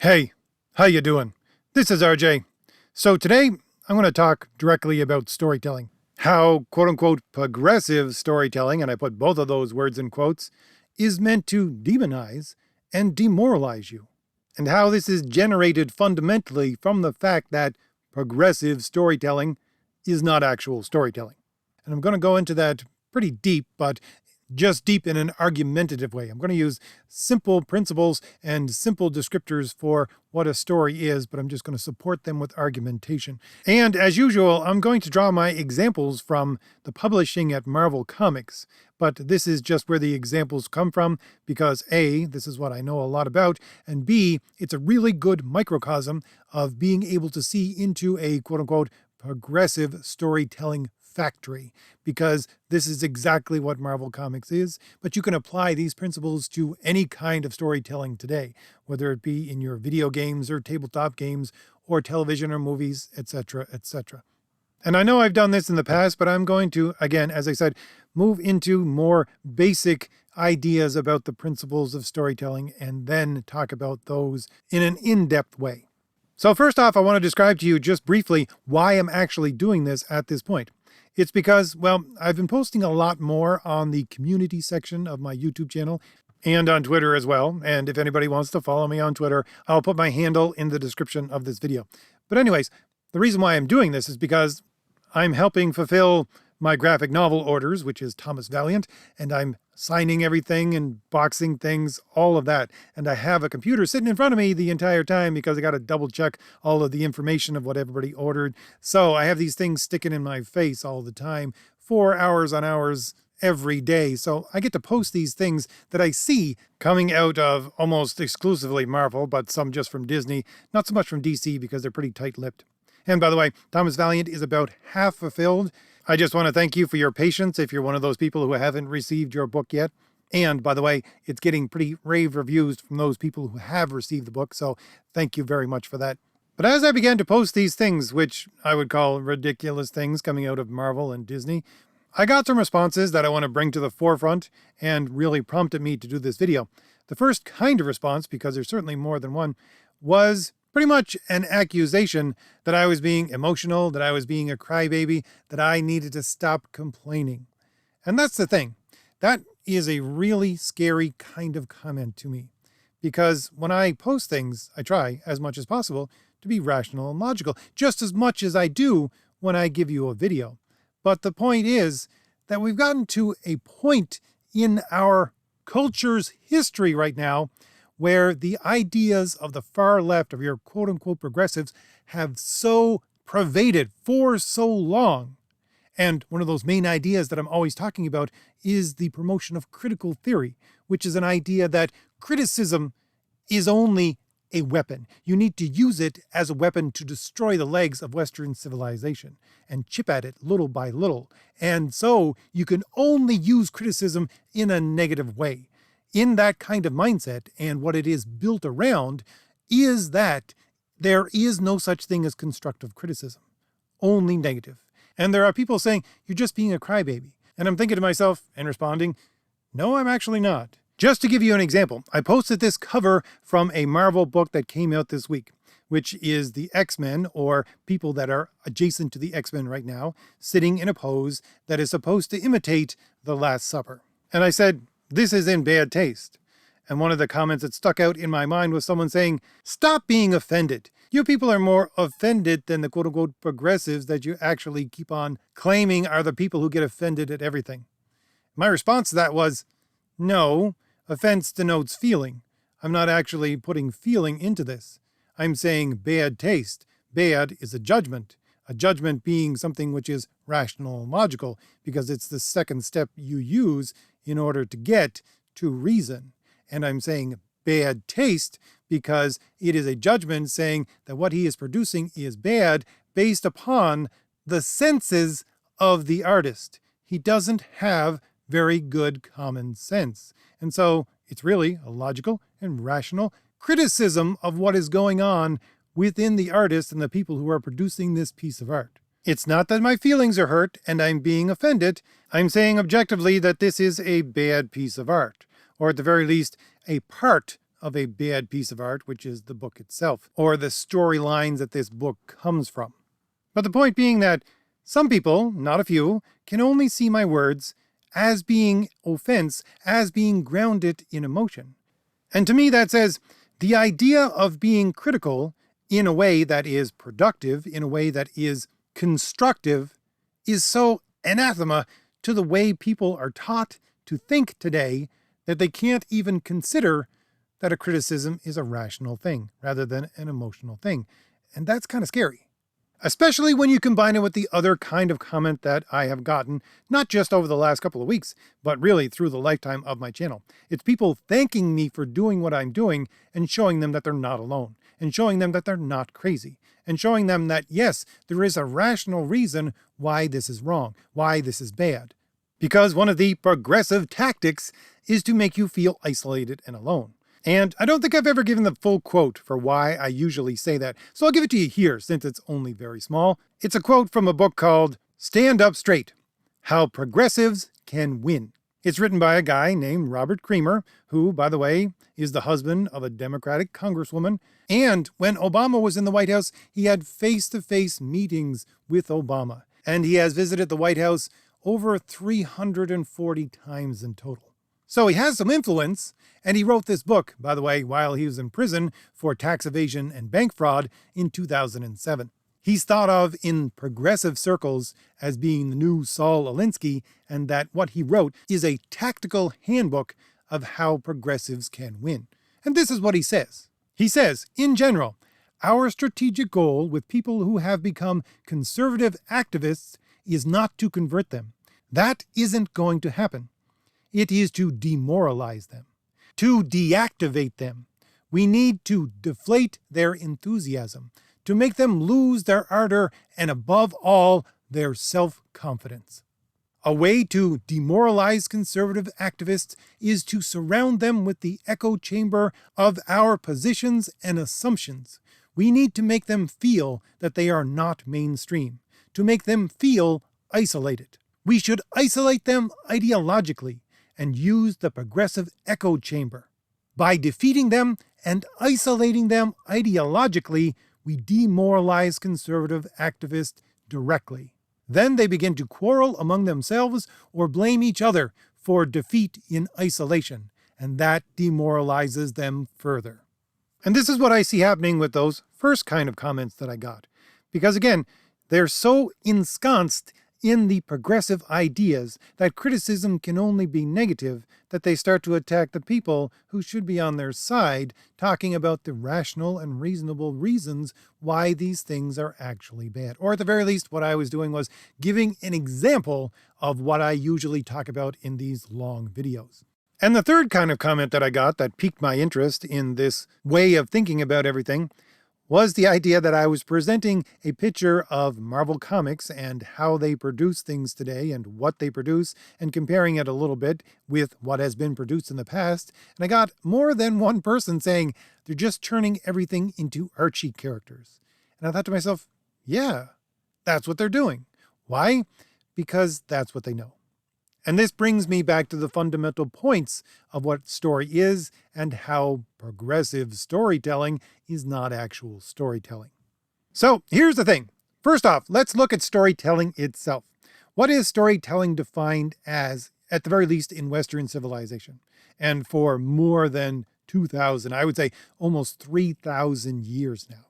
Hey, how you doing? This is RJ. So today I'm going to talk directly about storytelling. How quote-unquote progressive storytelling, and I put both of those words in quotes, is meant to demonize and demoralize you. And how this is generated fundamentally from the fact that progressive storytelling is not actual storytelling. And I'm going to go into that pretty deep, but just deep in an argumentative way. I'm going to use simple principles and simple descriptors for what a story is, but I'm just going to support them with argumentation. And as usual, I'm going to draw my examples from the publishing at Marvel Comics. But this is just where the examples come from because A, this is what I know a lot about, and B, it's a really good microcosm of being able to see into a quote-unquote progressive storytelling factory, because this is exactly what Marvel Comics is, but you can apply these principles to any kind of storytelling today, whether it be in your video games or tabletop games or television or movies, etc., etc. And I know I've done this in the past, but I'm going to, again, as I said, move into more basic ideas about the principles of storytelling and then talk about those in an in-depth way. So first off, I want to describe to you just briefly why I'm actually doing this at this point. It's because, well, I've been posting a lot more on the community section of my YouTube channel and on Twitter as well. And if anybody wants to follow me on Twitter, I'll put my handle in the description of this video. But anyways, the reason why I'm doing this is because I'm helping fulfill my graphic novel orders, which is Thomas Valiant, and I'm signing everything and boxing things, all of that. And I have a computer sitting in front of me the entire time because I got to double check all of the information of what everybody ordered. So I have these things sticking in my face all the time, 4 hours on hours every day. So I get to post these things that I see coming out of almost exclusively Marvel, but some just from Disney, not so much from DC because they're pretty tight-lipped. And by the way, Thomas Valiant is about half fulfilled. I just want to thank you for your patience if you're one of those people who haven't received your book yet. And by the way, it's getting pretty rave reviews from those people who have received the book, so thank you very much for that. But as I began to post these things, which I would call ridiculous things coming out of Marvel and Disney, I got some responses that I want to bring to the forefront and really prompted me to do this video. The first kind of response, because there's certainly more than one, was pretty much an accusation that I was being emotional, that I was being a crybaby, that I needed to stop complaining. And that's the thing. That is a really scary kind of comment to me. Because when I post things, I try as much as possible to be rational and logical, just as much as I do when I give you a video. But the point is that we've gotten to a point in our culture's history right now where the ideas of the far left of your quote-unquote progressives have so pervaded for so long. And one of those main ideas that I'm always talking about is the promotion of critical theory, which is an idea that criticism is only a weapon. You need to use it as a weapon to destroy the legs of Western civilization and chip at it little by little. And so you can only use criticism in a negative way. In that kind of mindset, and what it is built around, is that there is no such thing as constructive criticism, only negative. And there are people saying, you're just being a crybaby. And I'm thinking to myself and responding, no, I'm actually not. Just to give you an example, I posted this cover from a Marvel book that came out this week, which is the X-Men, or people that are adjacent to the X-Men right now, sitting in a pose that is supposed to imitate the Last Supper. And I said, this is in bad taste. And one of the comments that stuck out in my mind was someone saying, stop being offended. You people are more offended than the quote-unquote progressives that you actually keep on claiming are the people who get offended at everything. My response to that was, no, offense denotes feeling. I'm not actually putting feeling into this. I'm saying bad taste. Bad is a judgment being something which is rational and logical, because it's the second step you use in order to get to reason. And I'm saying bad taste because it is a judgment saying that what he is producing is bad based upon the senses of the artist. He doesn't have very good common sense. And so it's really a logical and rational criticism of what is going on within the artist and the people who are producing this piece of art. It's not that my feelings are hurt and I'm being offended. I'm saying objectively that this is a bad piece of art, or at the very least, a part of a bad piece of art, which is the book itself, or the storylines that this book comes from. But the point being that some people, not a few, can only see my words as being offense, as being grounded in emotion. And to me that says the idea of being critical in a way that is productive, in a way that is constructive, is so anathema to the way people are taught to think today that they can't even consider that a criticism is a rational thing rather than an emotional thing. And that's kind of scary. Especially when you combine it with the other kind of comment that I have gotten, not just over the last couple of weeks, but really through the lifetime of my channel. It's people thanking me for doing what I'm doing and showing them that they're not alone, and showing them that they're not crazy, and showing them that, yes, there is a rational reason why this is wrong, why this is bad. Because one of the progressive tactics is to make you feel isolated and alone. And I don't think I've ever given the full quote for why I usually say that, so I'll give it to you here since it's only very small. It's a quote from a book called Stand Up Straight: How Progressives Can Win. It's written by a guy named Robert Creamer, who, by the way, is the husband of a Democratic congresswoman. And when Obama was in the White House, he had face-to-face meetings with Obama. And he has visited the White House over 340 times in total. So he has some influence, and he wrote this book, by the way, while he was in prison for tax evasion and bank fraud in 2007. He's thought of in progressive circles as being the new Saul Alinsky, and that what he wrote is a tactical handbook of how progressives can win. And this is what he says. He says, in general, our strategic goal with people who have become conservative activists is not to convert them. That isn't going to happen. It is to demoralize them, to deactivate them. We need to deflate their enthusiasm, to make them lose their ardor and, above all, their self-confidence. A way to demoralize conservative activists is to surround them with the echo chamber of our positions and assumptions. We need to make them feel that they are not mainstream, to make them feel isolated. We should isolate them ideologically and use the progressive echo chamber. By defeating them and isolating them ideologically, we demoralize conservative activists directly. Then they begin to quarrel among themselves or blame each other for defeat in isolation, and that demoralizes them further. And this is what I see happening with those first kind of comments that I got. Because again, they're so ensconced in the progressive ideas that criticism can only be negative, that they start to attack the people who should be on their side, talking about the rational and reasonable reasons why these things are actually bad. Or at the very least, what I was doing was giving an example of what I usually talk about in these long videos. And the third kind of comment that I got that piqued my interest in this way of thinking about everything was the idea that I was presenting a picture of Marvel Comics and how they produce things today and what they produce, and comparing it a little bit with what has been produced in the past. And I got more than one person saying they're just turning everything into Archie characters. And I thought to myself, yeah, that's what they're doing. Why? Because that's what they know. And this brings me back to the fundamental points of what story is and how progressive storytelling is not actual storytelling. So here's the thing. First off, let's look at storytelling itself. What is storytelling defined as, at the very least in Western civilization? And for more than 2,000, I would say almost 3,000 years now.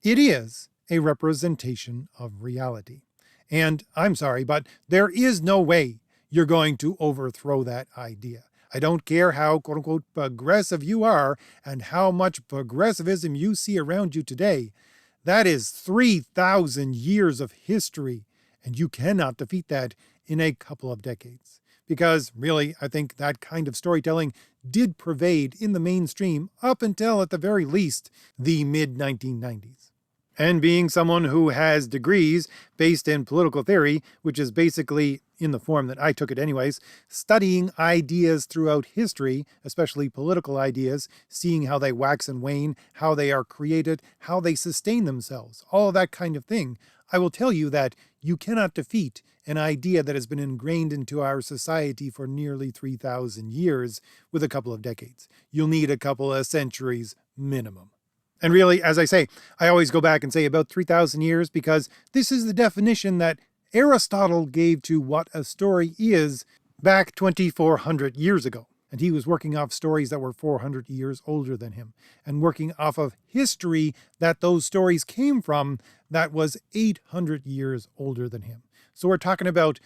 It is a representation of reality. And I'm sorry, but there is no way you're going to overthrow that idea. I don't care how quote-unquote progressive you are and how much progressivism you see around you today. That is 3,000 years of history, and you cannot defeat that in a couple of decades. Because really, I think that kind of storytelling did pervade in the mainstream up until, at the very least, the mid-1990s. And being someone who has degrees based in political theory, which is basically, in the form that I took it anyways, studying ideas throughout history, especially political ideas, seeing how they wax and wane, how they are created, how they sustain themselves, all of that kind of thing, I will tell you that you cannot defeat an idea that has been ingrained into our society for nearly 3,000 years with a couple of decades. You'll need a couple of centuries minimum. And really, as I say, I always go back and say about 3,000 years because this is the definition that Aristotle gave to what a story is back 2,400 years ago. And he was working off stories that were 400 years older than him, and working off of history that those stories came from that was 800 years older than him. So we're talking about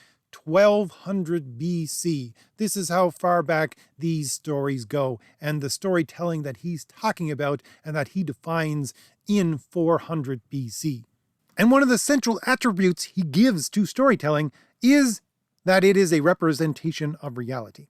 1200 BC. This is how far back these stories go, and the storytelling that he's talking about and that he defines in 400 BC. And one of the central attributes he gives to storytelling is that it is a representation of reality.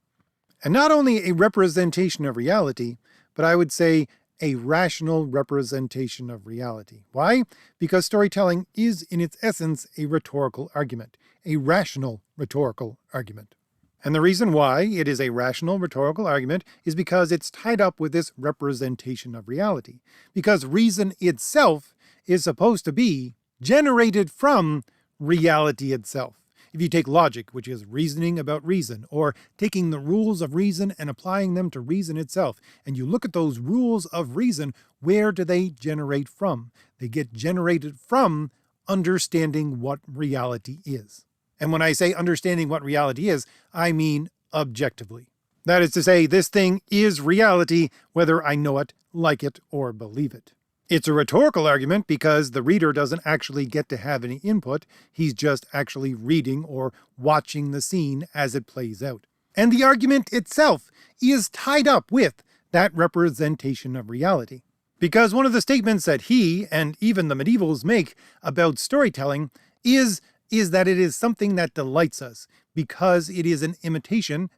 And not only a representation of reality, but I would say a rational representation of reality. Why? Because storytelling is in its essence a rhetorical argument, a rational rhetorical argument. And the reason why it is a rational rhetorical argument is because it's tied up with this representation of reality. Because reason itself is supposed to be generated from reality itself. If you take logic, which is reasoning about reason, or taking the rules of reason and applying them to reason itself, and you look at those rules of reason, where do they generate from? They get generated from understanding what reality is. And when I say understanding what reality is, I mean objectively. That is to say, this thing is reality, whether I know it, like it, or believe it. It's a rhetorical argument because the reader doesn't actually get to have any input. He's just actually reading or watching the scene as it plays out. And the argument itself is tied up with that representation of reality. Because one of the statements that he and even the medievals make about storytelling is that it is something that delights us because it is an imitation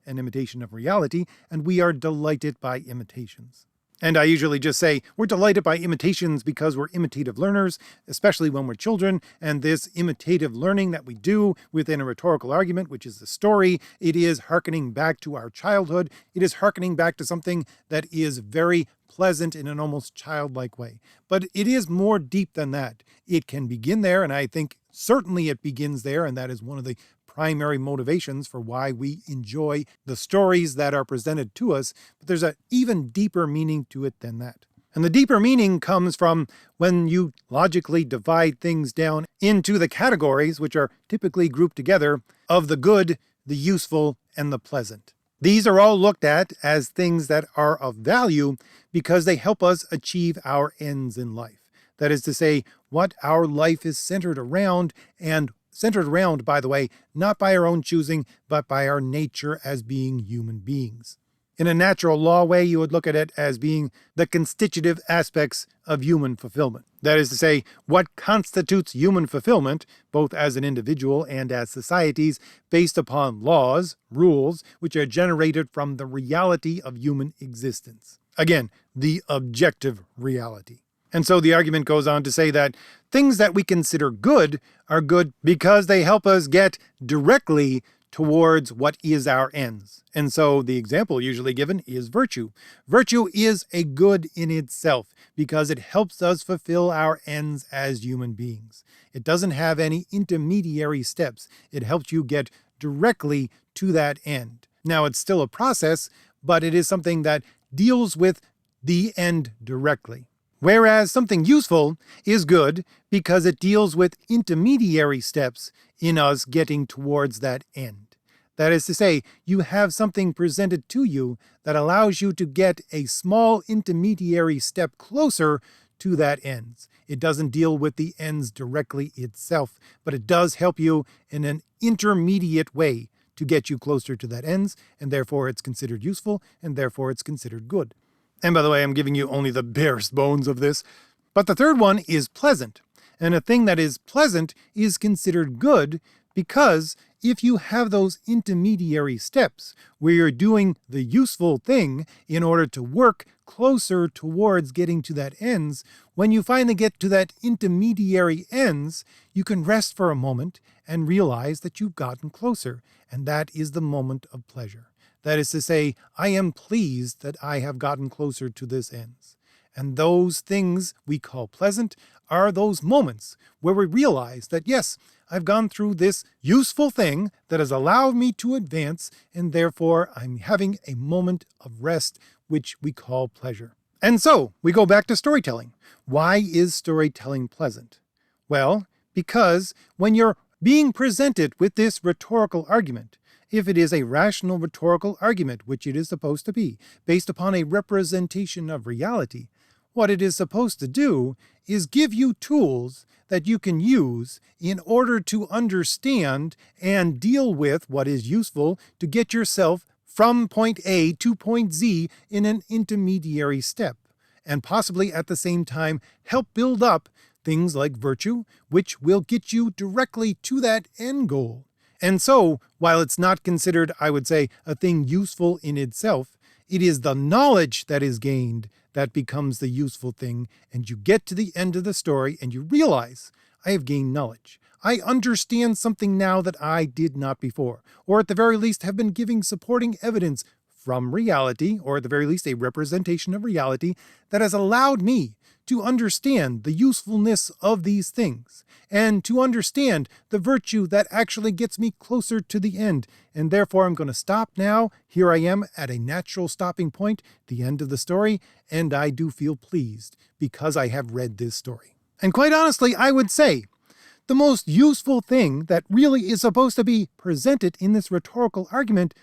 of reality, and we are delighted by imitations. And I usually just say, we're delighted by imitations because we're imitative learners, especially when we're children, and this imitative learning that we do within a rhetorical argument, which is the story, it is hearkening back to our childhood. It is hearkening back to something that is very pleasant in an almost childlike way. But it is more deep than that. It can begin there, and I think certainly it begins there, and that is one of the primary motivations for why we enjoy the stories that are presented to us, but there's an even deeper meaning to it than that. And the deeper meaning comes from when you logically divide things down into the categories, which are typically grouped together, of the good, the useful, and the pleasant. These are all looked at as things that are of value because they help us achieve our ends in life. That is to say, what our life is centered around, and centered around, by the way, not by our own choosing, but by our nature as being human beings. In a natural law way, you would look at it as being the constitutive aspects of human fulfillment. That is to say, what constitutes human fulfillment, both as an individual and as societies, based upon laws, rules, which are generated from the reality of human existence. Again, the objective reality. And so the argument goes on to say that things that we consider good are good because they help us get directly towards what is our ends. And so the example usually given is virtue. Virtue is a good in itself because it helps us fulfill our ends as human beings. It doesn't have any intermediary steps. It helps you get directly to that end. Now, it's still a process, but it is something that deals with the end directly. Whereas something useful is good because it deals with intermediary steps in us getting towards that end. That is to say, you have something presented to you that allows you to get a small intermediary step closer to that ends. It doesn't deal with the ends directly itself, but it does help you in an intermediate way to get you closer to that ends, and therefore it's considered useful, and therefore it's considered good. And by the way, I'm giving you only the barest bones of this. But the third one is pleasant. And a thing that is pleasant is considered good because if you have those intermediary steps where you're doing the useful thing in order to work closer towards getting to that ends, when you finally get to that intermediary ends, you can rest for a moment and realize that you've gotten closer. And that is the moment of pleasure. That is to say, I am pleased that I have gotten closer to this ends. And those things we call pleasant are those moments where we realize that, yes, I've gone through this useful thing that has allowed me to advance, and therefore I'm having a moment of rest, which we call pleasure. And so we go back to storytelling. Why is storytelling pleasant? Well, because when you're being presented with this rhetorical argument, if it is a rational rhetorical argument, which it is supposed to be, based upon a representation of reality, what it is supposed to do is give you tools that you can use in order to understand and deal with what is useful to get yourself from point A to point Z in an intermediary step, and possibly at the same time help build up things like virtue, which will get you directly to that end goal. And so, while it's not considered, I would say, a thing useful in itself, it is the knowledge that is gained that becomes the useful thing, and you get to the end of the story and you realize, I have gained knowledge. I understand something now that I did not before, or at the very least have been giving supporting evidence from reality, or at the very least a representation of reality, that has allowed me to understand the usefulness of these things, and to understand the virtue that actually gets me closer to the end. And therefore I'm going to stop now. Here I am at a natural stopping point, the end of the story, and I do feel pleased because I have read this story. And quite honestly, I would say the most useful thing that really is supposed to be presented in this rhetorical argument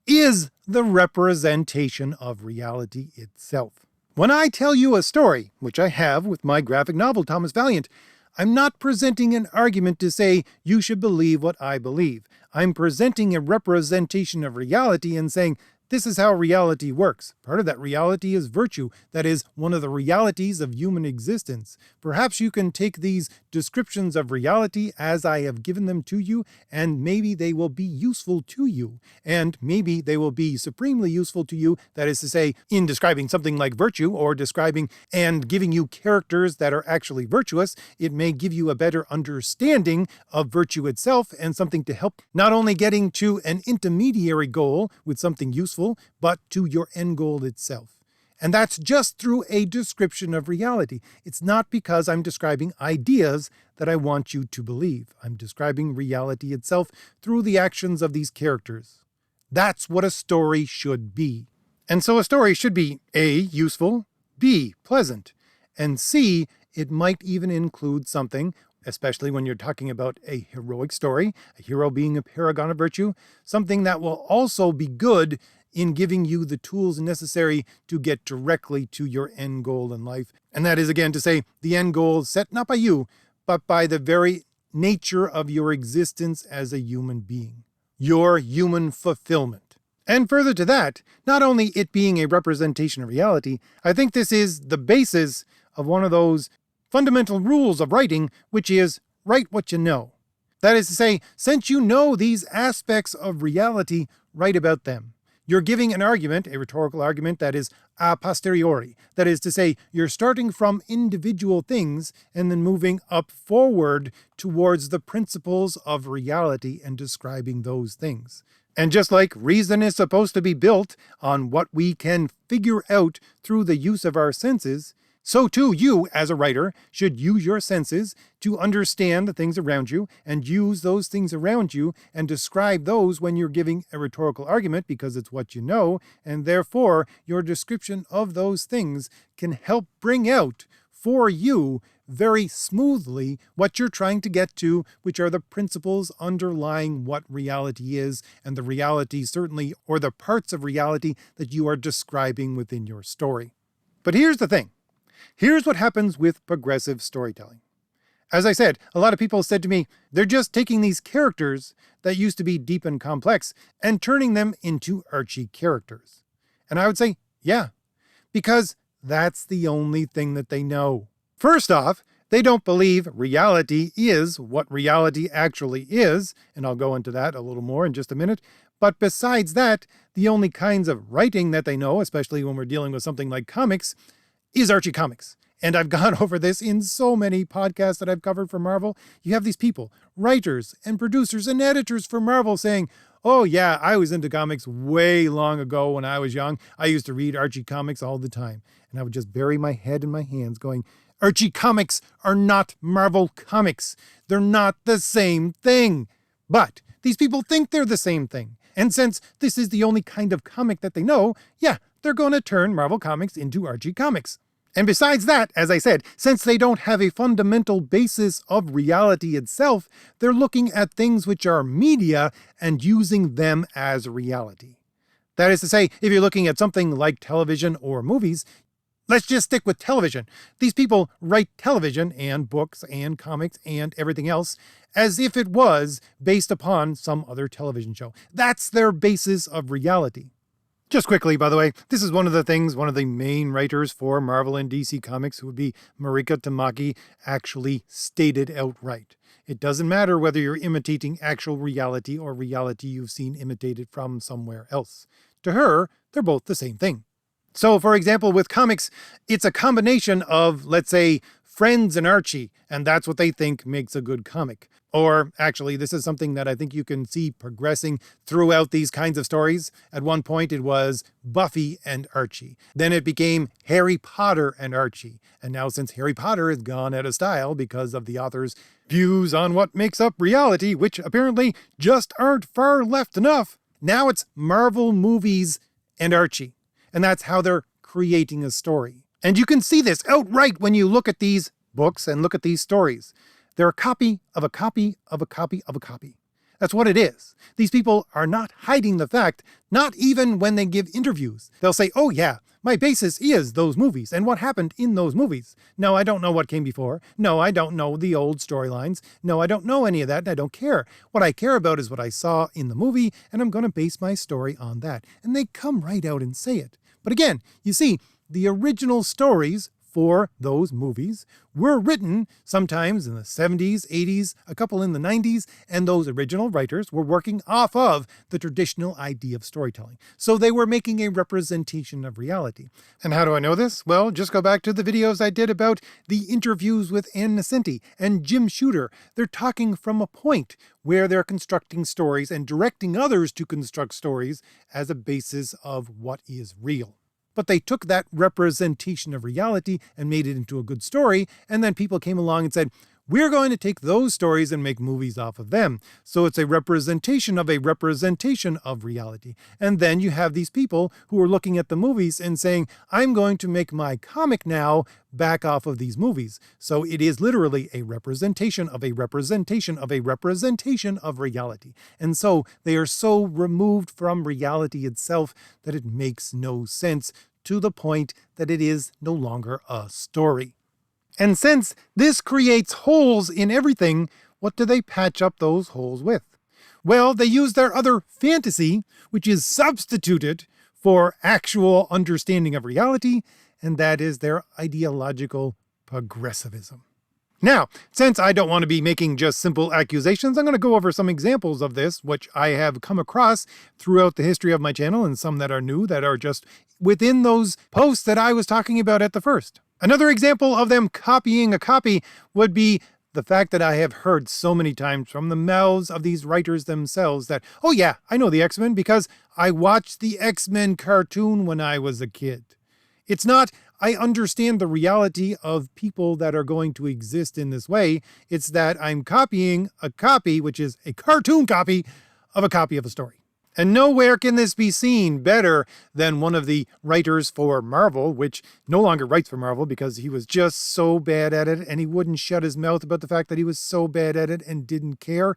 is the representation of reality itself. When I tell you a story, which I have with my graphic novel, Thomas Valiant, I'm not presenting an argument to say you should believe what I believe. I'm presenting a representation of reality and saying, this is how reality works. Part of that reality is virtue. That is one of the realities of human existence. Perhaps you can take these descriptions of reality as I have given them to you, and maybe they will be useful to you. And maybe they will be supremely useful to you, that is to say, in describing something like virtue, or describing and giving you characters that are actually virtuous. It may give you a better understanding of virtue itself, and something to help not only getting to an intermediary goal with something useful, but to your end goal itself. And that's just through a description of reality. It's not because I'm describing ideas that I want you to believe. I'm describing reality itself through the actions of these characters. That's what a story should be. And so a story should be A, useful, B, pleasant, and C, it might even include something, especially when you're talking about a heroic story, a hero being a paragon of virtue, something that will also be good in giving you the tools necessary to get directly to your end goal in life. And that is, again, to say the end goal set not by you, but by the very nature of your existence as a human being, your human fulfillment. And further to that, not only it being a representation of reality, I think this is the basis of one of those fundamental rules of writing, which is write what you know. That is to say, since you know these aspects of reality, write about them. You're giving an argument, a rhetorical argument, that is a posteriori. That is to say, you're starting from individual things and then moving up forward towards the principles of reality and describing those things. And just like reason is supposed to be built on what we can figure out through the use of our senses, so too you, as a writer, should use your senses to understand the things around you and use those things around you and describe those when you're giving a rhetorical argument, because it's what you know, and therefore your description of those things can help bring out for you very smoothly what you're trying to get to, which are the principles underlying what reality is, and the reality certainly, or the parts of reality that you are describing within your story. But here's the thing. Here's what happens with progressive storytelling. As I said, a lot of people said to me, they're just taking these characters that used to be deep and complex and turning them into archy characters. And I would say, yeah, because that's the only thing that they know. First off, they don't believe reality is what reality actually is, and I'll go into that a little more in just a minute. But besides that, the only kinds of writing that they know, especially when we're dealing with something like comics, is Archie Comics. And I've gone over this in so many podcasts that I've covered for Marvel. You have these people, writers and producers and editors for Marvel saying, oh yeah, I was into comics way long ago when I was young. I used to read Archie Comics all the time. And I would just bury my head in my hands going, Archie comics are not Marvel comics. They're not the same thing. But these people think they're the same thing. And since this is the only kind of comic that they know, yeah, they're going to turn Marvel comics into Archie comics. And besides that, as I said, since they don't have a fundamental basis of reality itself, they're looking at things which are media and using them as reality. That is to say, if you're looking at something like television or movies, let's just stick with television. These people write television and books and comics and everything else as if it was based upon some other television show. That's their basis of reality. Just quickly, by the way, this is one of the main writers for Marvel and DC Comics, who would be Marika Tamaki, actually stated outright. It doesn't matter whether you're imitating actual reality or reality you've seen imitated from somewhere else. To her, they're both the same thing. So, for example, with comics, it's a combination of, let's say, Friends and Archie, and that's what they think makes a good comic. Or, actually, this is something that I think you can see progressing throughout these kinds of stories. At one point, it was Buffy and Archie. Then it became Harry Potter and Archie. And now, since Harry Potter has gone out of style because of the author's views on what makes up reality, which apparently just aren't far left enough, now it's Marvel movies and Archie. And that's how they're creating a story. And you can see this outright when you look at these books and look at these stories. They're a copy of a copy of a copy of a copy. That's what it is. These people are not hiding the fact, not even when they give interviews. They'll say, oh yeah, my basis is those movies and what happened in those movies. No, I don't know what came before. No, I don't know the old storylines. No, I don't know any of that, and I don't care. What I care about is what I saw in the movie, and I'm going to base my story on that. And they come right out and say it. But again, you see, the original stories for those movies were written sometimes in the 70s, 80s, a couple in the 90s, and those original writers were working off of the traditional idea of storytelling. So they were making a representation of reality. And how do I know this? Well, just go back to the videos I did about the interviews with Ann Nesenti and Jim Shooter. They're talking from a point where they're constructing stories and directing others to construct stories as a basis of what is real. But they took that representation of reality and made it into a good story, and then people came along and said, we're going to take those stories and make movies off of them. So it's a representation of reality. And then you have these people who are looking at the movies and saying, I'm going to make my comic now back off of these movies. So it is literally a representation of a representation of a representation of reality. And so they are so removed from reality itself that it makes no sense, to the point that it is no longer a story. And since this creates holes in everything, what do they patch up those holes with? Well, they use their other fantasy, which is substituted for actual understanding of reality, and that is their ideological progressivism. Now, since I don't want to be making just simple accusations, I'm going to go over some examples of this, which I have come across throughout the history of my channel, and some that are new, that are just within those posts that I was talking about at the first. Another example of them copying a copy would be the fact that I have heard so many times from the mouths of these writers themselves that, oh yeah, I know the X-Men because I watched the X-Men cartoon when I was a kid. It's not, I understand the reality of people that are going to exist in this way. It's that I'm copying a copy, which is a cartoon copy of a story. And nowhere can this be seen better than one of the writers for Marvel, which no longer writes for Marvel because he was just so bad at it, and he wouldn't shut his mouth about the fact that he was so bad at it and didn't care,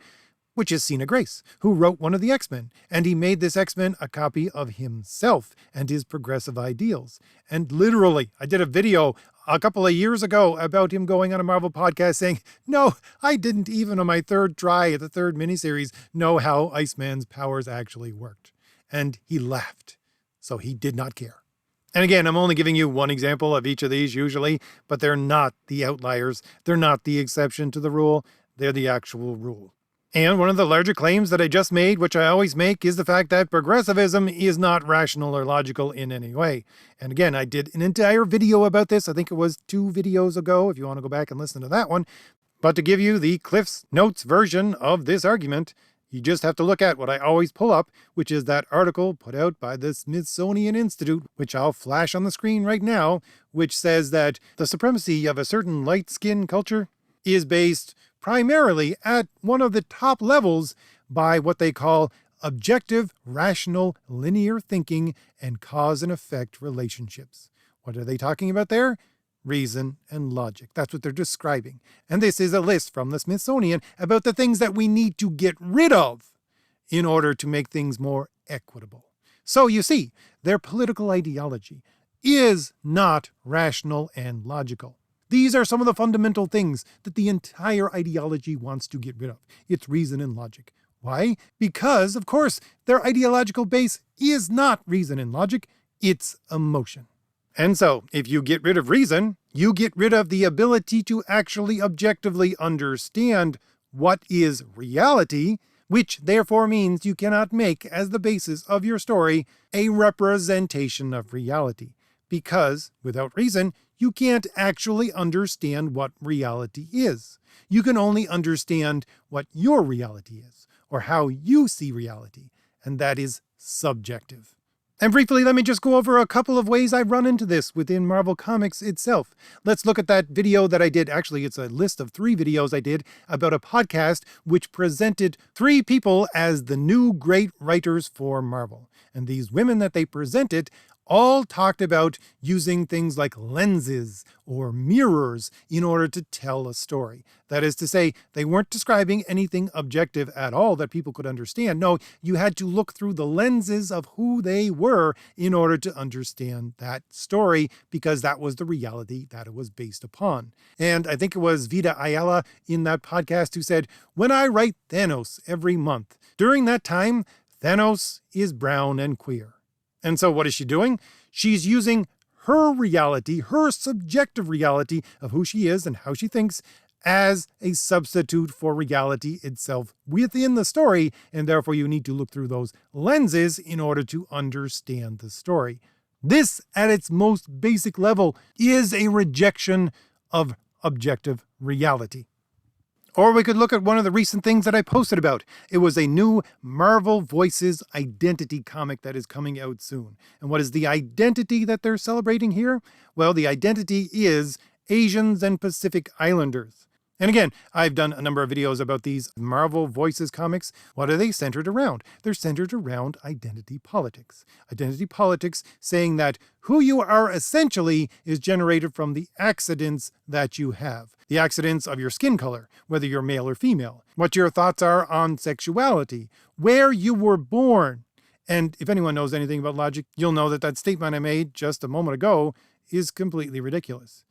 which is Sina Grace, who wrote one of the X-Men. And he made this X-Men a copy of himself and his progressive ideals. And literally, I did a video a couple of years ago about him going on a Marvel podcast saying, no, I didn't even on my third try at the third miniseries know how Iceman's powers actually worked. And he laughed. So he did not care. And again, I'm only giving you one example of each of these usually, but they're not the outliers. They're not the exception to the rule. They're the actual rule. And one of the larger claims that I just made, which I always make, is the fact that progressivism is not rational or logical in any way. And again, I did an entire video about this. I think it was 2 videos ago, if you want to go back and listen to that one. But to give you the Cliff's Notes version of this argument, You just have to look at what I always pull up, which is that article put out by the Smithsonian Institute, which I'll flash on the screen right now, which says that the supremacy of a certain light-skinned culture is based primarily at one of the top levels by what they call objective, rational, linear thinking and cause and effect relationships. What are they talking about there? Reason and logic. That's what they're describing. And this is a list from the Smithsonian about the things that we need to get rid of in order to make things more equitable. So you see, their political ideology is not rational and logical. These are some of the fundamental things that the entire ideology wants to get rid of. It's reason and logic. Why? Because, of course, their ideological base is not reason and logic, it's emotion. And so, if you get rid of reason, you get rid of the ability to actually objectively understand what is reality, which therefore means you cannot make, as the basis of your story, a representation of reality. Because, without reason, you can't actually understand what reality is. You can only understand what your reality is, or how you see reality, and that is subjective. And briefly, let me just go over a couple of ways I run into this within Marvel Comics itself. Let's look at that video that I did. Actually, it's a list of 3 videos I did about a podcast which presented 3 people as the new great writers for Marvel. And these women that they presented all talked about using things like lenses or mirrors in order to tell a story. That is to say, they weren't describing anything objective at all that people could understand. No, you had to look through the lenses of who they were in order to understand that story, because that was the reality that it was based upon. And I think it was Vida Ayala in that podcast who said, "When I write Thanos every month, during that time, Thanos is brown and queer." And so what is she doing? She's using her reality, her subjective reality of who she is and how she thinks, as a substitute for reality itself within the story, and therefore you need to look through those lenses in order to understand the story. This, at its most basic level, is a rejection of objective reality. Or we could look at one of the recent things that I posted about. It was a new Marvel Voices identity comic that is coming out soon. And what is the identity that they're celebrating here? Well, the identity is Asians and Pacific Islanders. And again, I've done a number of videos about these Marvel Voices comics. What are they centered around? They're centered around identity politics. Identity politics saying that who you are essentially is generated from the accidents that you have. The accidents of your skin color, whether you're male or female, what your thoughts are on sexuality, where you were born. And if anyone knows anything about logic, you'll know that that statement I made just a moment ago is completely ridiculous.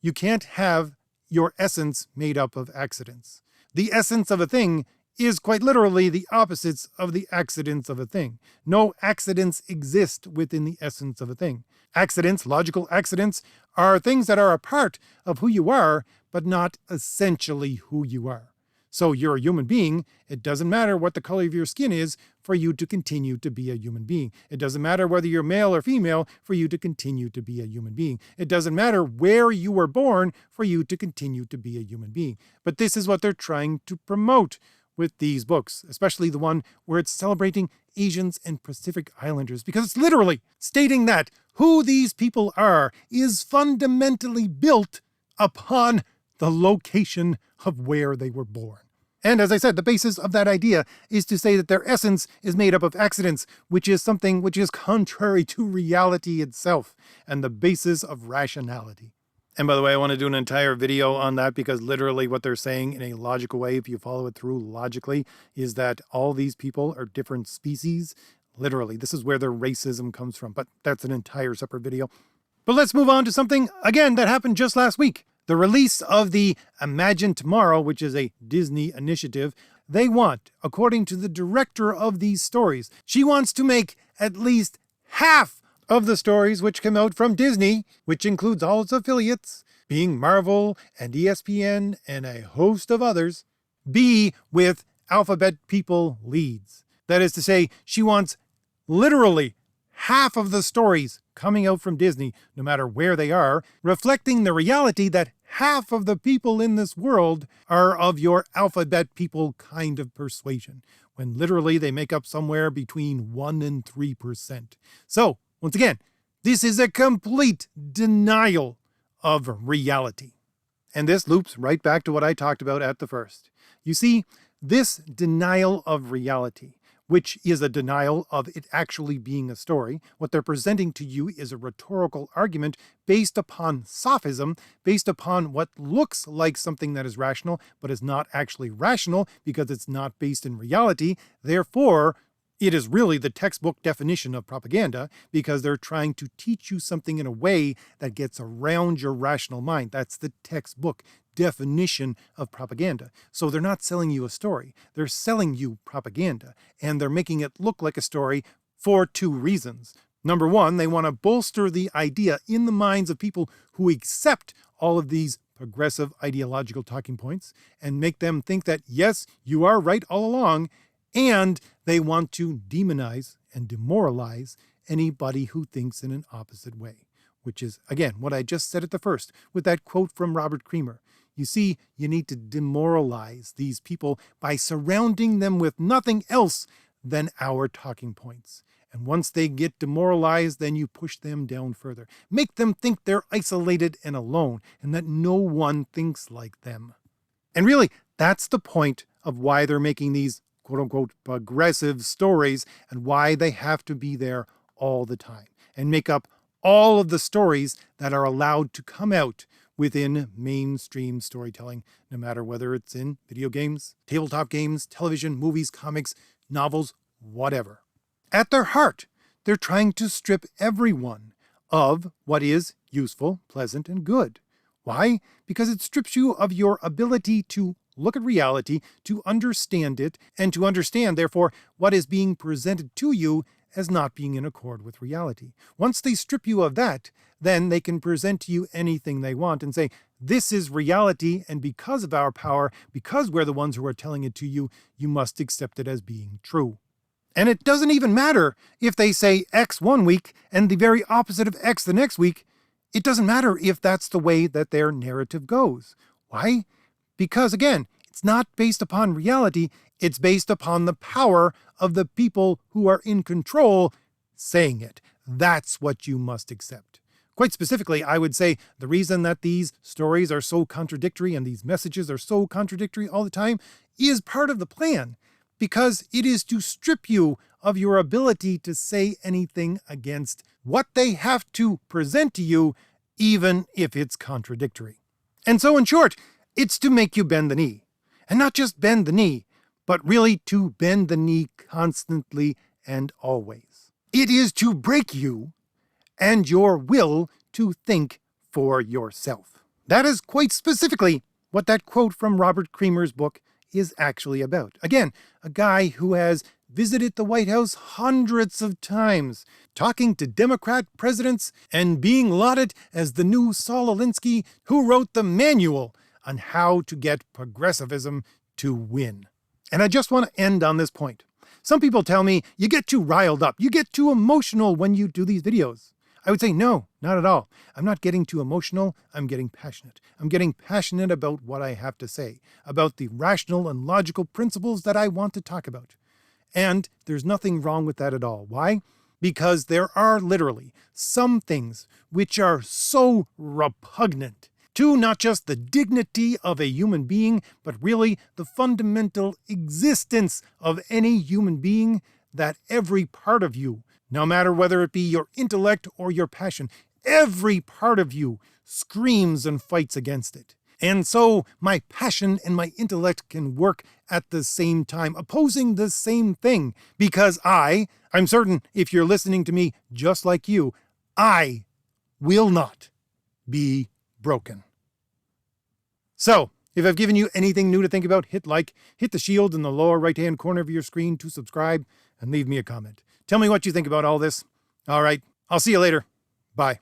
You can't have your essence made up of accidents. The essence of a thing is quite literally the opposites of the accidents of a thing. No accidents exist within the essence of a thing. Accidents, logical accidents, are things that are a part of who you are, but not essentially who you are. So you're a human being. It doesn't matter what the color of your skin is for you to continue to be a human being. It doesn't matter whether you're male or female for you to continue to be a human being. It doesn't matter where you were born for you to continue to be a human being. But this is what they're trying to promote with these books, especially the one where it's celebrating Asians and Pacific Islanders, because it's literally stating that who these people are is fundamentally built upon the location of where they were born. And as I said, the basis of that idea is to say that their essence is made up of accidents, which is something which is contrary to reality itself and the basis of rationality. And by the way, I want to do an entire video on that, because literally what they're saying in a logical way, if you follow it through logically, is that all these people are different species. Literally, this is where their racism comes from, but that's an entire separate video. But let's move on to something, again, that happened just last week. The release of the Imagine Tomorrow, which is a Disney initiative. They want, according to the director of these stories, she wants to make at least half of the stories which come out from Disney, which includes all its affiliates, being Marvel and ESPN and a host of others, be with alphabet people leads. That is to say, she wants literally half of the stories coming out from Disney, no matter where they are, reflecting the reality that half of the people in this world are of your alphabet people kind of persuasion, when literally they make up somewhere between 1% and 3%. So, once again, this is a complete denial of reality. And this loops right back to what I talked about at the first. You see, this denial of reality, which is a denial of it actually being a story, what they're presenting to you is a rhetorical argument based upon sophism, based upon what looks like something that is rational, but is not actually rational because it's not based in reality. Therefore, it is really the textbook definition of propaganda because they're trying to teach you something in a way that gets around your rational mind. That's the textbook definition of propaganda. So they're not selling you a story. They're selling you propaganda, and they're making it look like a story for two reasons. Number one, they want to bolster the idea in the minds of people who accept all of these progressive ideological talking points and make them think that, yes, you are right all along, and they want to demonize and demoralize anybody who thinks in an opposite way, which is, again, what I just said at the first with that quote from Robert Creamer. You see, you need to demoralize these people by surrounding them with nothing else than our talking points. And once they get demoralized, then you push them down further. Make them think they're isolated and alone, and that no one thinks like them. And really, that's the point of why they're making these quote-unquote progressive stories and why they have to be there all the time and make up all of the stories that are allowed to come out within mainstream storytelling, no matter whether it's in video games, tabletop games, television, movies, comics, novels, whatever. At their heart, they're trying to strip everyone of what is useful, pleasant, and good. Why? Because it strips you of your ability to look at reality, to understand it, and to understand, therefore, what is being presented to you as not being in accord with reality. Once they strip you of that, then they can present to you anything they want and say, this is reality, and because of our power, because we're the ones who are telling it to you, you must accept it as being true. And it doesn't even matter if they say X one week and the very opposite of X the next week. It doesn't matter if that's the way that their narrative goes. Why? Because, again, it's not based upon reality, it's based upon the power of the people who are in control saying it. That's what you must accept. Quite specifically, I would say the reason that these stories are so contradictory and these messages are so contradictory all the time is part of the plan, because it is to strip you of your ability to say anything against what they have to present to you, even if it's contradictory. And so, in short, it's to make you bend the knee. And not just bend the knee, but really to bend the knee constantly and always. It is to break you and your will to think for yourself. That is quite specifically what that quote from Robert Creamer's book is actually about. Again, a guy who has visited the White House hundreds of times, talking to Democrat presidents and being lauded as the new Saul Alinsky who wrote the manual on how to get progressivism to win. And I just want to end on this point. Some people tell me, you get too riled up, you get too emotional when you do these videos. I would say, no, not at all. I'm not getting too emotional, I'm getting passionate. I'm getting passionate about what I have to say, about the rational and logical principles that I want to talk about. And there's nothing wrong with that at all. Why? Because there are literally some things which are so repugnant to not just the dignity of a human being, but really the fundamental existence of any human being, that every part of you, no matter whether it be your intellect or your passion, every part of you screams and fights against it. And so my passion and my intellect can work at the same time, opposing the same thing, because I'm certain if you're listening to me just like you, I will not be broken. So, if I've given you anything new to think about, hit like, hit the shield in the lower right-hand corner of your screen to subscribe, and leave me a comment. Tell me what you think about all this. All right, I'll see you later. Bye.